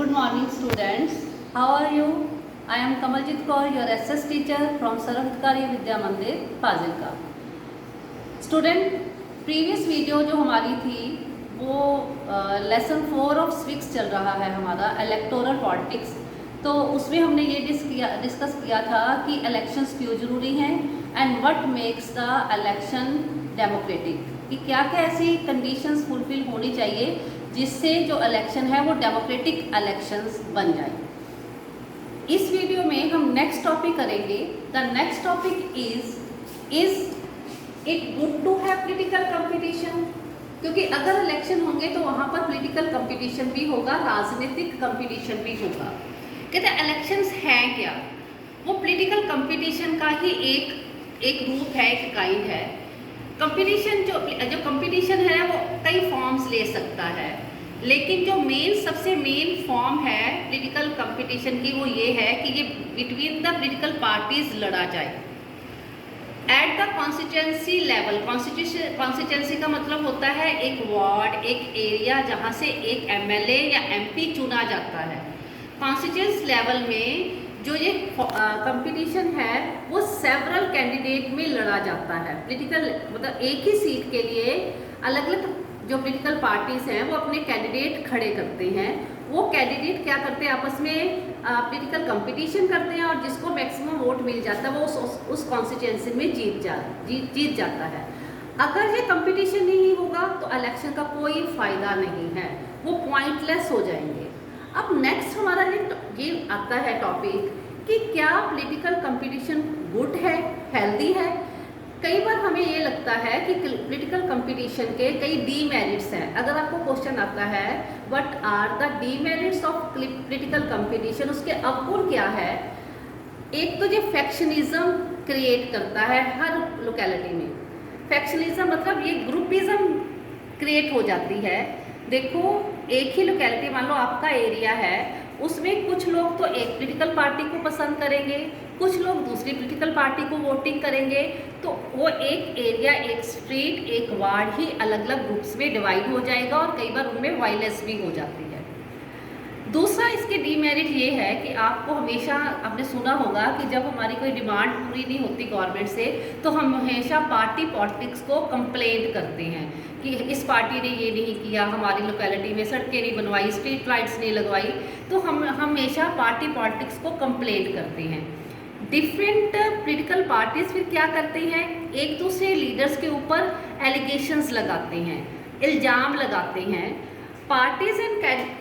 Good morning, students. How are you? I am Kamaljeet Kaur, your SS teacher from Sarvhitkari Vidya Mandir, Fazilka. Student, previous video जो हमारी थी वो lesson 4 of civics चल रहा है हमारा इलेक्टोरल पॉलिटिक्स। तो उसमें हमने ये डिस्कस किया था कि इलेक्शंस क्यों ज़रूरी हैं and what makes the election democratic, कि क्या क्या ऐसी कंडीशंस फुलफिल होनी चाहिए जिससे जो इलेक्शन है वो डेमोक्रेटिक इलेक्शंस बन जाए। इस वीडियो में हम नेक्स्ट टॉपिक करेंगे। The next topic is it good to have political competition, क्योंकि अगर इलेक्शन होंगे तो वहाँ पर पॉलिटिकल कंपटीशन भी होगा, राजनीतिक कंपटीशन भी होगा। कहते हैं इलेक्शंस हैं क्या, वो पॉलिटिकल कंपटीशन का ही एक रूप है, एक काइंड है। कंपटीशन जो कंपटीशन है वो कई फॉर्म्स ले सकता है, लेकिन जो सबसे मेन फॉर्म है पॉलिटिकल कंपटीशन की वो ये है कि ये बिटवीन द पॉलिटिकल पार्टीज लड़ा जाए at the constituency level. Constituency का मतलब होता है एक वार्ड, एक एरिया जहाँ से एक एमएलए या एमपी चुना जाता है। कॉन्स्टिट्यूंसी लेवल में जो ये कंपटीशन है वो सेवरल कैंडिडेट में लड़ा जाता है। पॉलिटिकल मतलब एक ही सीट के लिए अलग अलग जो पॉलिटिकल पार्टीज हैं वो अपने कैंडिडेट खड़े करते हैं। वो कैंडिडेट क्या करते हैं, आपस में पॉलिटिकल कंपटीशन करते हैं और जिसको मैक्सिमम वोट मिल जाता है वो उस कॉन्स्टिट्यूंसी में जीत जाता है। अगर ये कंपटीशन नहीं होगा तो इलेक्शन का कोई फ़ायदा नहीं है, वो पॉइंटलेस हो जाएंगे। अब नेक्स्ट हमारा ये आता है टॉपिक कि क्या पॉलिटिकल कंपटीशन गुड है, हेल्दी है। कई बार हमें ये लगता है कि पॉलिटिकल कंपटीशन के कई डीमेरिट्स हैं। अगर आपको क्वेश्चन आता है what are the demerits of political competition, उसके अवगुण क्या है। एक तो ये फैक्शनिज्म क्रिएट करता है हर लोकेलिटी में। फैक्शनिज्म मतलब ये ग्रुपिज्म क्रिएट हो जाती है। देखो एक ही लोकेलिटी, मान लो आपका एरिया है, उसमें कुछ लोग तो एक पॉलिटिकल पार्टी को पसंद करेंगे, कुछ लोग दूसरी पॉलिटिकल पार्टी को वोटिंग करेंगे, तो वो एक एरिया, एक स्ट्रीट, एक वार्ड ही अलग अलग ग्रुप्स में डिवाइड हो जाएगा और कई बार उनमें वायलेंस भी हो जाती है। दूसरा इसके डीमेरिट ये है कि आपको हमेशा, आपने सुना होगा कि जब हमारी कोई डिमांड पूरी नहीं होती गवर्नमेंट से तो हम हमेशा पार्टी पॉलिटिक्स को कंप्लेंट करते हैं कि इस पार्टी ने ये नहीं किया, हमारी लोकेलिटी में सड़कें नहीं बनवाई, स्ट्रीट लाइट्स नहीं लगवाई, तो हम हमेशा पार्टी पॉलिटिक्स को कंप्लेंट करते हैं। डिफरेंट पॉलिटिकल पार्टीज फिर क्या करते हैं, एक दूसरे लीडर्स के ऊपर एलिगेशंस लगाते हैं, इल्ज़ाम लगाते हैं। पार्टीज एंड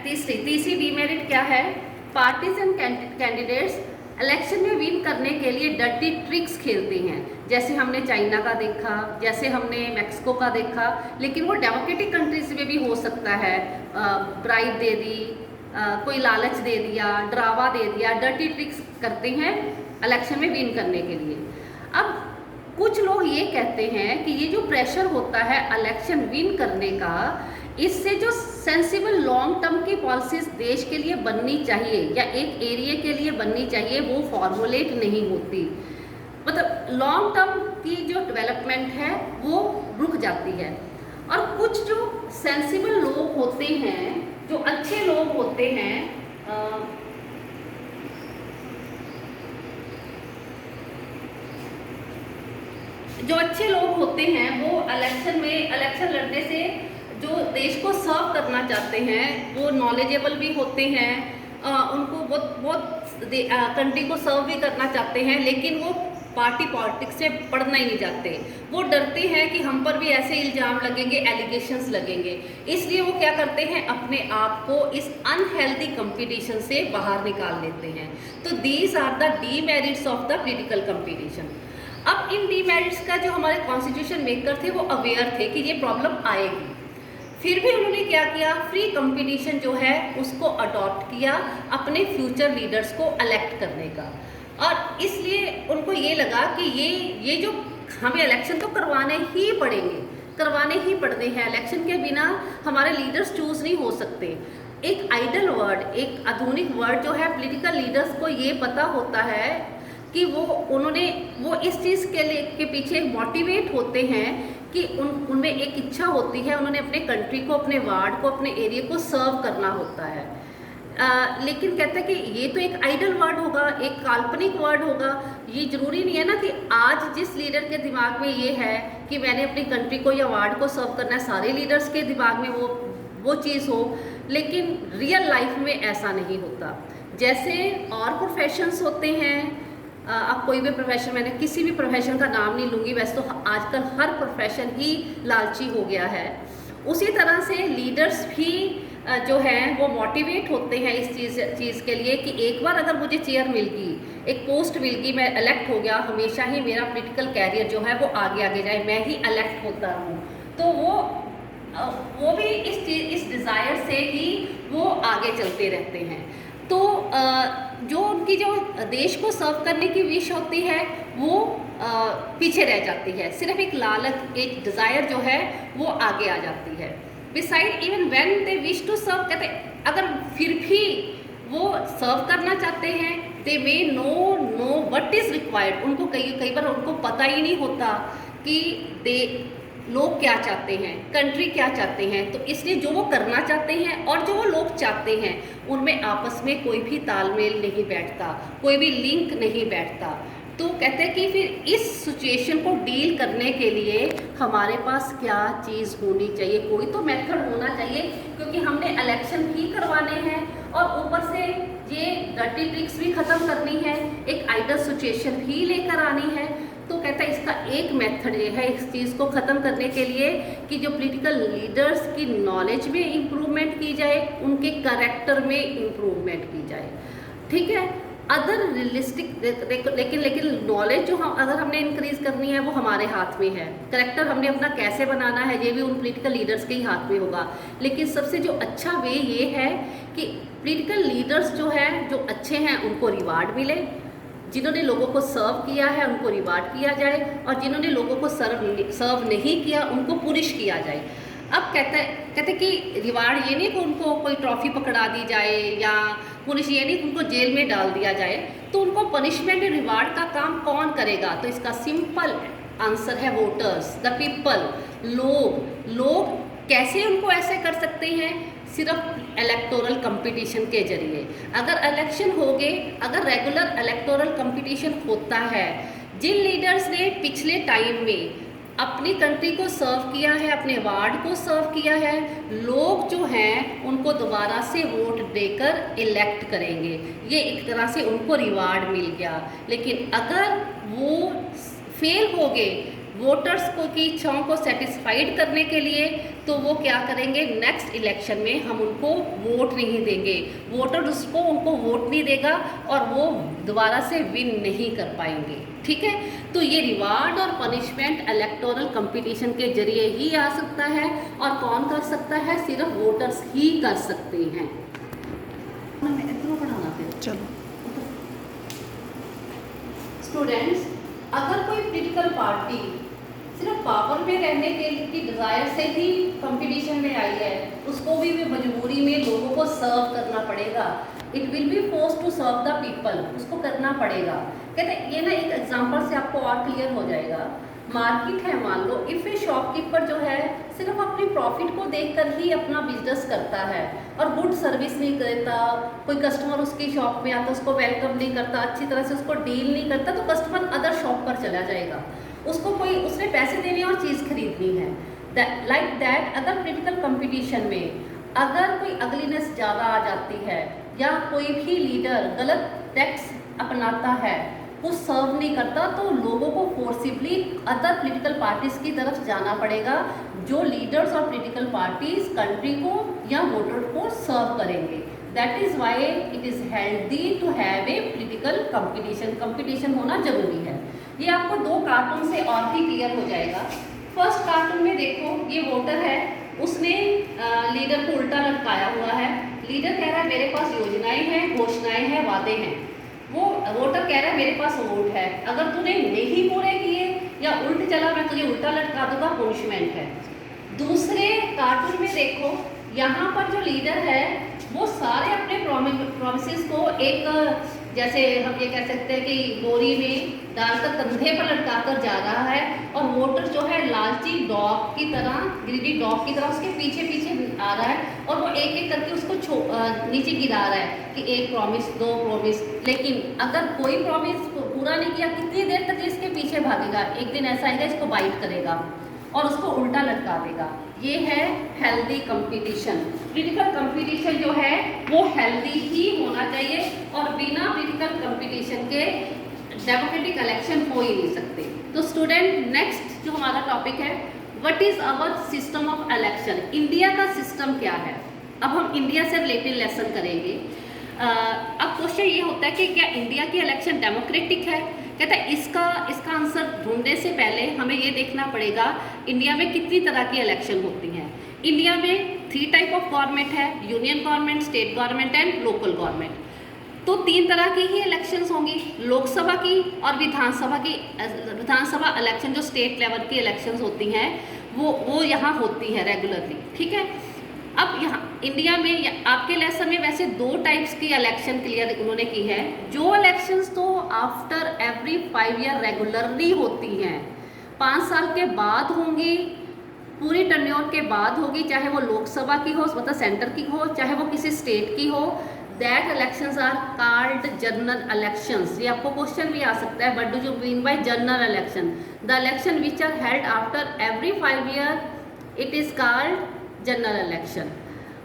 तीसरी डीमेरिट क्या है, पार्टीज एंड कैंडिडेट्स इलेक्शन में विन करने के लिए डर्टी ट्रिक्स खेलते हैं। जैसे हमने चाइना का देखा, जैसे हमने मैक्सिको का देखा, लेकिन वो डेमोक्रेटिक कंट्रीज में भी हो सकता है। ब्राइब दे दी, कोई लालच दे दिया, ड्रावा दे दिया, डर्टी ट्रिक्स करते हैं इलेक्शन में विन करने के लिए। अब कुछ लोग ये कहते हैं कि ये जो प्रेशर होता है इलेक्शन विन करने का, इससे जो सेंसिबल लॉन्ग टर्म की पॉलिसीज देश के लिए बननी चाहिए या एक एरिया के लिए बननी चाहिए वो फॉर्मुलेट नहीं होती। मतलब लॉन्ग टर्म की जो डेवलपमेंट है वो रुक जाती है। और कुछ जो सेंसिबल लोग होते हैं, जो अच्छे लोग होते हैं, जो अच्छे लोग होते हैं वो इलेक्शन लड़ने से जो देश को सर्व करना चाहते हैं वो नॉलेजेबल भी होते हैं, उनको बहुत कंट्री को सर्व भी करना चाहते हैं, लेकिन वो पार्टी पॉलिटिक्स से पढ़ना ही नहीं चाहते। वो डरते हैं कि हम पर भी ऐसे इल्ज़ाम लगेंगे, एलिगेशंस लगेंगे, इसलिए वो क्या करते हैं, अपने आप को इस अनहेल्दी कंपटीशन से बाहर निकाल लेते हैं। तो these are the demerits of the political competition. अब इन डीमेरिट्स का जो हमारे कॉन्स्टिट्यूशन मेकर थे वो अवेयर थे कि ये प्रॉब्लम आएगी, फिर भी उन्होंने क्या किया, फ्री कंपटीशन जो है उसको अडॉप्ट किया अपने फ्यूचर लीडर्स को इलेक्ट करने का। और इसलिए उनको ये लगा कि ये जो हमें इलेक्शन तो करवाने ही पड़ने हैं, इलेक्शन के बिना हमारे लीडर्स चूज नहीं हो सकते। एक आइडल वर्ड, एक आधुनिक वर्ड जो है, पॉलिटिकल लीडर्स को ये पता होता है कि वो इस चीज़ के पीछे मोटिवेट होते हैं कि उनमें एक इच्छा होती है, उन्होंने अपने कंट्री को, अपने वार्ड को, अपने एरिया को सर्व करना होता है। लेकिन कहते हैं कि ये तो एक आइडल वर्ड होगा, एक काल्पनिक वर्ड होगा। ये ज़रूरी नहीं है ना कि आज जिस लीडर के दिमाग में ये है कि मैंने अपनी कंट्री को या वार्ड को सर्व करना है, सारे लीडर्स के दिमाग में वो चीज़ हो, लेकिन रियल लाइफ में ऐसा नहीं होता। जैसे और प्रोफेशंस होते हैं, अब कोई भी प्रोफेशन, मैंने किसी भी प्रोफेशन का नाम नहीं लूँगी, वैसे तो आजकल हर प्रोफेशन ही लालची हो गया है। उसी तरह से लीडर्स भी जो हैं वो मोटिवेट होते हैं इस चीज़ के लिए कि एक बार अगर मुझे चेयर मिल गई, एक पोस्ट मिल गई, मैं इलेक्ट हो गया, हमेशा ही मेरा पॉलिटिकल कैरियर जो है वो आगे आगे जाए, मैं ही इलेक्ट होता रहूँ। तो वो भी इस डिज़ायर से ही वो आगे चलते रहते हैं। तो जो उनकी जो देश को सर्व करने की विश होती है वो पीछे रह जाती है, सिर्फ एक लालच, एक डिज़ायर जो है वो आगे आ जाती है। Beside even when they wish to serve, कहते अगर फिर भी वो सर्व करना चाहते हैं, they may know what is required, उनको कई बार उनको पता ही नहीं होता कि लोग क्या चाहते हैं, कंट्री क्या चाहते हैं। तो इसलिए जो वो करना चाहते हैं और जो वो लोग चाहते हैं उनमें आपस में कोई भी तालमेल नहीं बैठता, कोई भी लिंक नहीं बैठता। तो कहते हैं कि फिर इस सिचुएशन को डील करने के लिए हमारे पास क्या चीज़ होनी चाहिए, कोई तो मेथड होना चाहिए, क्योंकि हमने इलेक्शन भी करवाने हैं और ऊपर से ये डर्टी ट्रिक्स भी ख़त्म करनी है, एक आइडल सिचुएशन भी लेकर आनी है। तो कहता है इसका एक मेथड ये है इस चीज़ को ख़त्म करने के लिए कि जो पॉलिटिकल लीडर्स की नॉलेज में इम्प्रूवमेंट की जाए, उनके कैरेक्टर में इम्प्रूवमेंट की जाए, ठीक है। अदर रियलिस्टिक लेकिन नॉलेज जो हम अगर हमने इंक्रीज़ करनी है वो हमारे हाथ में है, करेक्टर हमने अपना कैसे बनाना है ये भी उन पॉलिटिकल लीडर्स के ही हाथ में होगा। लेकिन सबसे जो अच्छा वे ये है कि पॉलिटिकल लीडर्स जो है जो अच्छे हैं उनको रिवार्ड मिले, जिन्होंने लोगों को सर्व किया है उनको रिवार्ड किया जाए, और जिन्होंने लोगों को सर्व नहीं किया उनको पुनिश किया जाए। अब कहते कि रिवार्ड ये नहीं कि उनको कोई ट्रॉफी पकड़ा दी जाए या पुनिश ये नहीं कि उनको जेल में डाल दिया जाए। तो उनको पनिशमेंट और रिवार्ड का काम कौन करेगा? तो इसका सिंपल आंसर है वोटर्स, द पीपल, लोग कैसे उनको ऐसे कर सकते हैं? सिर्फ इलेक्टोरल कंपटीशन के जरिए। अगर इलेक्शन हो गए, अगर रेगुलर इलेक्टोरल कंपटीशन होता है, जिन लीडर्स ने पिछले टाइम में अपनी कंट्री को सर्व किया है, अपने वार्ड को सर्व किया है, लोग जो हैं उनको दोबारा से वोट देकर इलेक्ट करेंगे, ये एक तरह से उनको रिवार्ड मिल गया। लेकिन अगर वो फेल हो गए वोटर्स को की इच्छाओं को सेटिस्फाइड करने के लिए, तो वो क्या करेंगे? नेक्स्ट इलेक्शन में हम उनको वोट नहीं देंगे, वोटर उसको उनको वोट नहीं देगा और वो दोबारा से विन नहीं कर पाएंगे, ठीक है। तो ये रिवार्ड और पनिशमेंट इलेक्टोरल कंपटीशन के जरिए ही आ सकता है, और कौन कर सकता है? सिर्फ वोटर्स ही कर सकते हैं। चलो स्टूडेंट्स, अगर कोई पॉलिटिकल पार्टी सिर्फ पावर में रहने की डिज़ायर से ही कंपटीशन में आई है, उसको भी मजबूरी में लोगों को सर्व करना पड़ेगा। It will be force to serve the people, उसको करना पड़ेगा। कहते ये ना एक एग्जांपल से आपको और क्लियर हो जाएगा। मार्केट है, मान लो इफ़ ए शॉपकीपर जो है सिर्फ अपनी प्रॉफिट को देखकर ही अपना बिजनेस करता है और गुड सर्विस नहीं करता, कोई कस्टमर उसकी शॉप में आता उसको वेलकम नहीं करता, अच्छी तरह से उसको डील नहीं करता, तो कस्टमर अदर शॉप पर चला जाएगा, उसको उसने पैसे देने और चीज़ खरीदनी है। लाइक दैट अगर पॉलिटिकल कंपटीशन में अगर कोई अगलीनेस ज़्यादा आ जाती है या कोई भी लीडर गलत टैक्स अपनाता है, वो सर्व नहीं करता, तो लोगों को फोर्सिबली अदर पॉलिटिकल पार्टीज़ की तरफ जाना पड़ेगा, जो लीडर्स और पॉलिटिकल पार्टीज़ कंट्री को या वोटर को सर्व करेंगे। That is why it is healthy to have a political competition होना जरूरी है। ये आपको दो कार्टून से और भी क्लियर हो जाएगा। फर्स्ट कार्टून में देखो, ये वोटर है, उसने लीडर को उल्टा लटकाया हुआ है। लीडर कह रहा है मेरे पास योजनाएं हैं, घोषणाएं हैं, वादे हैं। वो वोटर कह रहा है मेरे पास वोट है, अगर तूने नहीं पूरे किए या उल्ट चला मैं तुझे उल्टा लटका दूंगा, पनिशमेंट है। दूसरे कार्टून में देखो, यहाँ पर जो लीडर है वो सारे अपने प्रोमिसेस को एक, जैसे हम ये कह सकते हैं कि बोरी में डालकर कंधे पर लटका कर जा रहा है, और वोटर जो है लालची डॉग की तरह, ग्रीडी डॉग की तरह उसके पीछे पीछे आ रहा है, और वो एक एक करके उसको नीचे गिरा रहा है कि एक प्रॉमिस, दो प्रॉमिस, लेकिन अगर कोई प्रॉमिस पूरा नहीं किया, कितनी देर तक इसके पीछे भागेगा? एक दिन ऐसा आएगा इसको बाइट करेगा और उसको उल्टा लटका देगा। ये है हेल्दी कंपटीशन। क्रिटिकल कंपटीशन जो है वो हेल्दी ही होना चाहिए और बिना क्रिटिकल कंपटीशन के डेमोक्रेटिक इलेक्शन हो ही नहीं सकते। तो स्टूडेंट, नेक्स्ट जो हमारा टॉपिक है, what is our system of election? India का सिस्टम क्या है? अब हम इंडिया से रिलेटेड लेसन करेंगे। अब क्वेश्चन ये होता है कि क्या इंडिया की इलेक्शन डेमोक्रेटिक है? कहता है इसका आंसर ढूंढने से पहले हमें ये देखना पड़ेगा इंडिया में कितनी तरह की इलेक्शन होती हैं। इंडिया में 3 टाइप ऑफ गवर्नमेंट है, union government, state government and local government. तो 3 तरह की ही इलेक्शंस होंगी, लोकसभा की और विधानसभा की। विधानसभा इलेक्शन जो स्टेट लेवल की इलेक्शंस होती हैं वो यहाँ होती है रेगुलरली, ठीक है। अब यहाँ इंडिया में आपके लेसन में वैसे 2 टाइप्स की इलेक्शन क्लियर उन्होंने की है। जो इलेक्शंस तो आफ्टर एवरी 5 ईयर रेगुलरली होती हैं, 5 साल के बाद होंगी, पूरी टर्न्योर के बाद होगी, चाहे वो लोकसभा की हो, मतलब सेंटर की हो, चाहे वो किसी स्टेट की हो। That elections are called general elections. ये आपको क्वेश्चन भी आ सकता है, what do you mean by general election? The election which are held after every 5 year, it is called general election.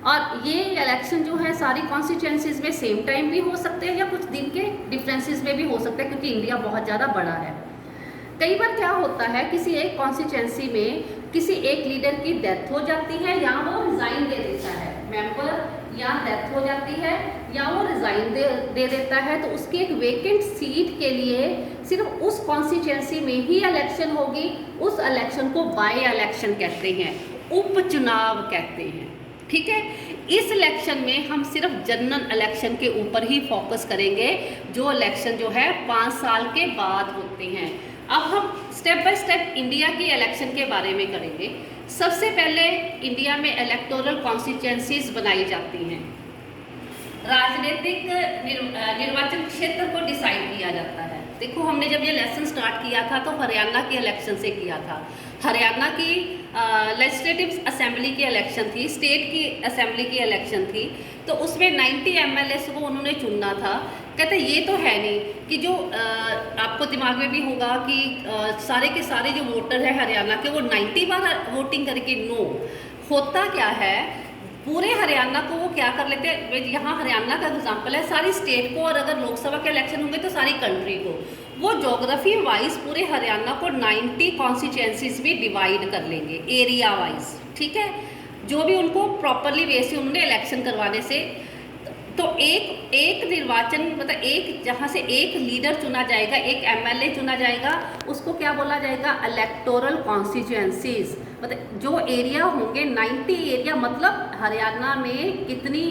और ये इलेक्शन जो है सारी कॉन्स्टिट्यूएंसीज में सेम टाइम भी हो सकते हैं या कुछ दिन के डिफरेंसेस में भी हो सकते हैं, क्योंकि इंडिया बहुत ज़्यादा बड़ा है। कई बार क्या होता है, किसी एक कॉन्स्टिट्यूएंसी में किसी एक लीडर की डेथ हो जाती है या वो रिज़ाइन दे देता है, मेंबर या डेथ हो जाती है या वो रिज़ाइन दे देता है, तो उसकी एक वेकेंट सीट के लिए सिर्फ उस कॉन्स्टिट्यूएंसी में ही इलेक्शन होगी। उस इलेक्शन को बाय इलेक्शन कहते हैं, उपचुनाव कहते हैं, ठीक है। इस इलेक्शन में हम सिर्फ जनरल इलेक्शन के ऊपर ही फोकस करेंगे, जो इलेक्शन जो है 5 साल के बाद होते हैं। अब हम स्टेप बाय स्टेप इंडिया की इलेक्शन के बारे में करेंगे। सबसे पहले इंडिया में इलेक्टोरल कॉन्स्टिट्यूएंसीज बनाई जाती हैं। राजनीतिक निर्वाचन क्षेत्र को डिसाइड किया जाता है। देखो, हमने जब ये लेसन स्टार्ट किया था तो हरियाणा की इलेक्शन से किया था। हरियाणा की लेजिस्लेटिव असेंबली की इलेक्शन थी, स्टेट की असेंबली की इलेक्शन थी, तो उसमें 90 MLAs को उन्होंने चुनना था। कहते ये तो है नहीं कि जो आपको दिमाग में भी होगा कि सारे के सारे जो वोटर हैं हरियाणा के वो 90 बार वोटिंग करके, नो। होता क्या है, पूरे हरियाणा को वो क्या कर लेते हैं, यहाँ हरियाणा का एग्जाम्पल है, सारी स्टेट को, और अगर लोकसभा के इलेक्शन होंगे तो सारी कंट्री को, वो ज्योग्राफी वाइज पूरे हरियाणा को 90 कॉन्स्टिट्यूएंसीज में डिवाइड कर लेंगे, एरिया वाइज, ठीक है। जो भी उनको प्रॉपरली वे से उन्होंने इलेक्शन करवाने से, तो एक निर्वाचन, मतलब एक जहाँ से एक लीडर चुना जाएगा, एक MLA चुना जाएगा, उसको क्या बोला जाएगा? Electoral constituencies. मतलब जो एरिया होंगे 90 एरिया, मतलब हरियाणा में कितनी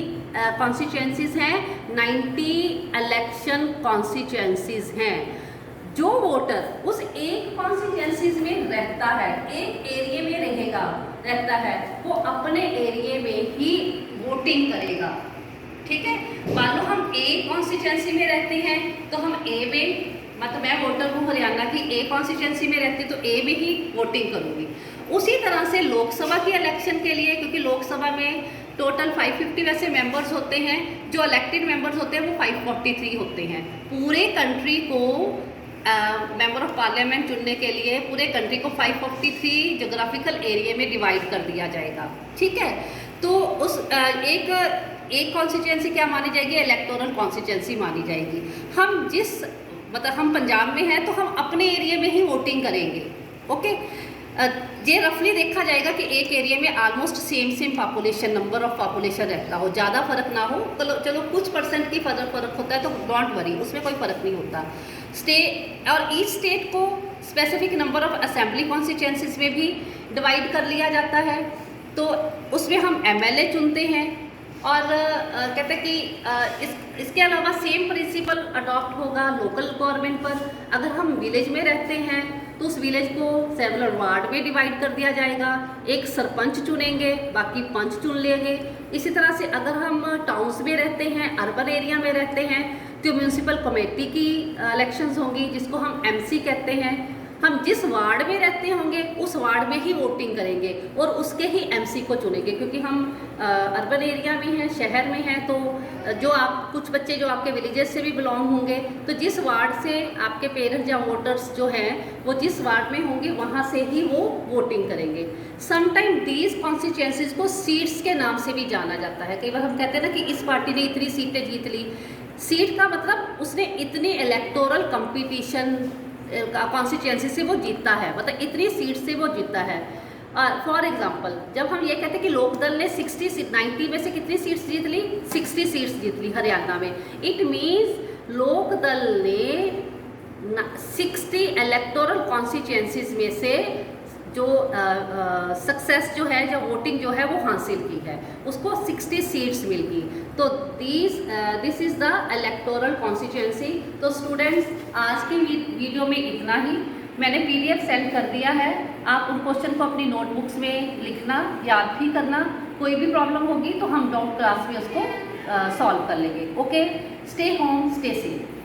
कॉन्स्टिट्यूएंसीज हैं? 90 इलेक्शन कॉन्स्टिट्यूएंसीज हैं। जो वोटर उस एक कॉन्स्टिट्यूएंसीज में रहता है, एक एरिया में रहता है, वो अपने एरिया में ही वोटिंग करेगा, ठीक है। मान लो हम ए कॉन्स्टिट्यूएंसी में रहते हैं तो हम ए में, मतलब मैं वोटर हूँ हरियाणा की, ए कॉन्स्टिट्यूएंसी में रहती तो ए में ही वोटिंग करूँगी। उसी तरह से लोकसभा की इलेक्शन के लिए, क्योंकि लोकसभा में टोटल 550 वैसे मेंबर्स होते हैं, जो इलेक्टेड मेंबर्स होते हैं वो 543 होते हैं। पूरे कंट्री को मेंबर ऑफ पार्लियामेंट चुनने के लिए पूरे कंट्री को 543 जोग्राफिकल एरिया में डिवाइड कर दिया जाएगा, ठीक है। तो उस एक कॉन्स्टिट्यूएंसी क्या मानी जाएगी? इलेक्टोरल कॉन्स्टिट्यूएंसी मानी जाएगी। हम जिस, मतलब हम पंजाब में हैं तो हम अपने एरिया में ही वोटिंग करेंगे, ओके। ये रफली देखा जाएगा कि एक एरिया में almost same population, number of population रहता हो, ज़्यादा फर्क ना हो। चलो कुछ परसेंट की फर्क होता है तो डोंट वरी, उसमें कोई फ़र्क नहीं होता। स्टेट और ईच स्टेट को specific number of assembly constituencies में भी डिवाइड कर लिया जाता है। तो उसमें हम MLA चुनते हैं और कहते हैं कि इसके अलावा सेम प्रिंसिपल अडॉप्ट होगा लोकल गवर्नमेंट पर। अगर हम विलेज में रहते हैं तो उस विलेज को सेवरल वार्ड में डिवाइड कर दिया जाएगा, एक सरपंच चुनेंगे, बाकी पंच चुन लेंगे। इसी तरह से अगर हम टाउन्स में रहते हैं, अर्बन एरिया में रहते हैं, तो म्यूनसिपल कमेटी की इलेक्शंस होंगी जिसको हम MC कहते हैं। हम जिस वार्ड में रहते होंगे उस वार्ड में ही वोटिंग करेंगे और उसके ही एमसी को चुनेंगे, क्योंकि हम अर्बन एरिया में हैं, शहर में हैं, तो जो आप कुछ बच्चे जो आपके विलेजेस से भी बिलोंग होंगे, तो जिस वार्ड से आपके पेरेंट्स या वोटर्स जो हैं वो जिस वार्ड में होंगे वहाँ से ही वो वोटिंग करेंगे। समटाइम दीज कॉन्स्टिट्यूएंसीज को सीट्स के नाम से भी जाना जाता है। कई बार हम कहते हैं ना कि इस पार्टी ने इतनी सीटें जीत ली। सीट का मतलब उसने इतनी इलेक्टोरल कंपटीशन कॉन्स्टिट्यूएंसी से वो जीतता है, मतलब इतनी सीट से वो जीतता है। फॉर एग्जांपल, जब हम ये कहते हैं कि लोकदल ने 90 में से कितनी सीट्स जीत ली, 60 सीट्स जीत ली हरियाणा में, इट मीन्स लोकदल ने 60 इलेक्टोरल कॉन्स्टिट्यूएंसीज में से जो सक्सेस जो है, जो वोटिंग जो है वो हासिल की है, उसको 60 सीट्स मिल गई। तो this is the electoral constituency. तो स्टूडेंट्स, आज के वीडियो में इतना ही। मैंने PDF सेंड कर दिया है, आप उन क्वेश्चन को अपनी नोटबुक्स में लिखना, याद भी करना। कोई भी प्रॉब्लम होगी तो हम डाउट क्लास में उसको सॉल्व कर लेंगे। Okay, stay home, stay safe.